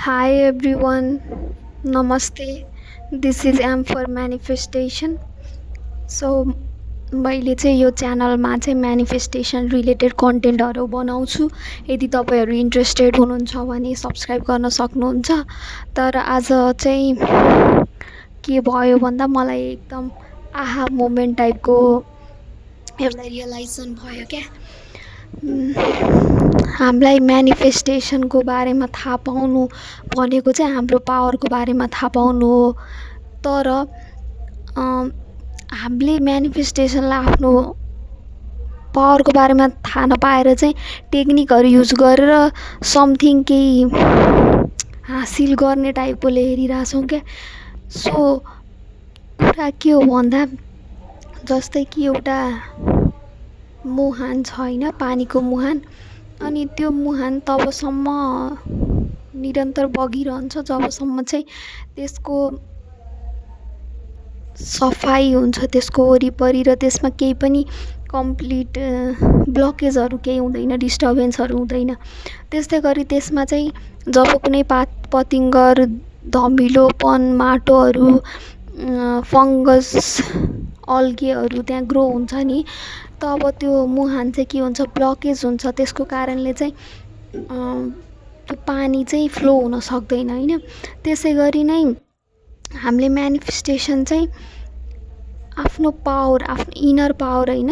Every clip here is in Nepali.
Hi everyone, Namaste. This is M for manifestation. So मैले चाहिँ यो च्यानलमा चाहिँ म्यानिफेस्टेसन रिलेटेड कन्टेन्टहरू बनाउँछु। यदि तपाईँहरू इन्ट्रेस्टेड हुनुहुन्छ भने सब्सक्राइब गर्न सक्नुहुन्छ। तर आज चाहिँ के भयो भन्दा मलाई एकदम आहा मोमेन्ट टाइपको एउटा रियलाइजेसन भयो क्या। हामीलाई म्यानिफेस्टेसनको बारेमा थाहा पाउनु भनेको चाहिँ हाम्रो पावरको बारेमा थाहा पाउनु हो। तर हामीले म्यानिफेस्टेसनलाई आफ्नो पावरको बारेमा थाहा नपाएर चाहिँ टेक्निकहरू युज गरेर समथिङ केही हासिल गर्ने टाइपकोले हेरिरहेछौँ क्या। सो कुरा के हो भन्दा जस्तै कि एउटा मुहान छ होइन, पानीको मुहान। अनि त्यो मुहान तबसम्म निरन्तर बगिरहन्छ जबसम्म चाहिँ त्यसको सफाइ हुन्छ त्यसको वरिपरि र त्यसमा केही पनि कम्प्लिट ब्लकेजहरू केही हुँदैन, डिस्टर्बेन्सहरू हुँदैन। त्यस्तै गरी त्यसमा चाहिँ जब कुनै पात पतिङ्गर, धमिलोपन, माटोहरू, फङ्गस, अल्गेहरू त्यहाँ ग्रो हुन्छ नि, तब त्यो मुहान चाहिँ के हुन्छ, ब्लकेज हुन्छ। त्यसको कारणले चाहिँ त्यो पानी चाहिँ फ्लो हुन सक्दैन होइन। त्यसै गरी नै हामीले म्यानिफेस्टेसन चाहिँ आफ्नो पावर, आफ्नो इनर पावर होइन,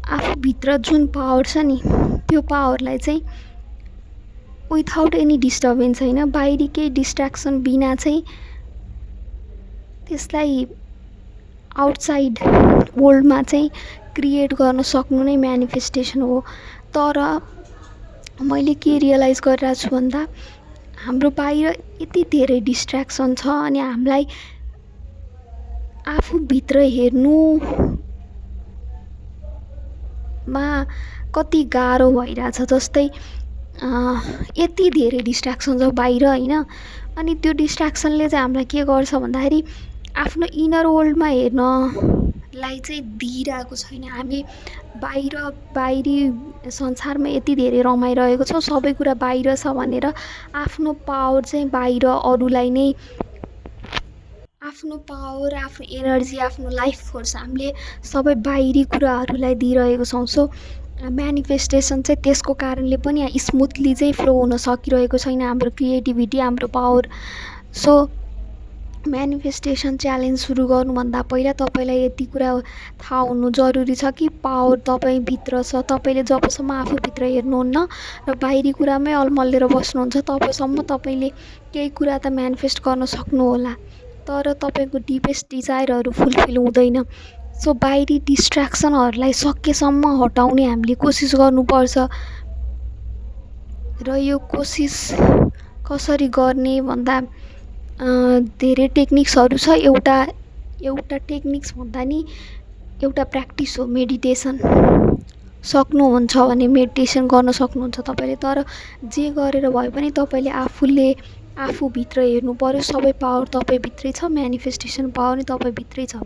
आफूभित्र जुन पावर छ नि त्यो पावरलाई चाहिँ विथआउट एनी डिस्टर्बेन्स होइन, बाहिरी केही डिस्ट्र्याक्सन बिना चाहिँ त्यसलाई आउटसाइड वर्ल्डमा चाहिँ क्रिएट गर्न सक्नु नै म्यानिफेस्टेसन हो। तर मैले के रियलाइज गरिरहेको छु भन्दा हाम्रो बाहिर यति धेरै डिस्ट्र्याक्सन छ अनि हामीलाई आफूभित्र हेर्नुमा कति गाह्रो भइरहेछ। जस्तै यति धेरै डिस्ट्र्याक्सन छ बाहिर होइन। अनि त्यो डिस्ट्र्याक्सनले चाहिँ हामीलाई के गर्छ भन्दाखेरि आफ्नो इनर वर्ल्डमा हेर्नलाई चाहिँ दिइरहेको छैन। हामी बाहिरी संसारमा यति धेरै रमाइरहेको छौँ, सबै कुरा बाहिर छ भनेर आफ्नो पावर चाहिँ बाहिर अरूलाई नै, आफ्नो पावर, आफ्नो एनर्जी, आफ्नो लाइफ फोर्स हामीले सबै बाहिरी कुराहरूलाई दिइरहेको छौँ। सो म्यानिफेस्टेसन चाहिँ त्यसको कारणले पनि स्मुथली चाहिँ फ्लो हुन सकिरहेको छैन हाम्रो क्रिएटिभिटी, हाम्रो पावर। सो म्यानिफेस्टेसन च्यालेन्ज सुरु गर्नुभन्दा पहिला तपाईँलाई यति कुरा थाहा हुनु जरुरी छ कि पावर तपाईँभित्र छ। तपाईँले जबसम्म आफूभित्र हेर्नुहुन्न र बाहिरी कुरामै अलमल्लेर बस्नुहुन्छ तबसम्म तपाईँले केही कुरा त म्यानिफेस्ट गर्न सक्नुहोला, तर तपाईँको डिपेस्ट डिजायरहरू फुलफिल हुँदैन। सो बाहिरी डिस्ट्र्याक्सनहरूलाई सकेसम्म हटाउने हामीले कोसिस गर्नुपर्छ। र यो कोसिस कसरी गर्ने भन्दा धेरै टेक्निक्सहरू छ। एउटा टेक्निक्स भन्दा नि एउटा प्र्याक्टिस हो मेडिटेसन। सक्नुहुन्छ भने मेडिटेसन गर्न सक्नुहुन्छ तपाईँले। तर जे गरेर भए पनि तपाईँले आफूभित्र हेर्नु पर्यो। सबै पावर तपाईँभित्रै छ, म्यानिफेस्टेसन पावर नि तपाईँभित्रै छ।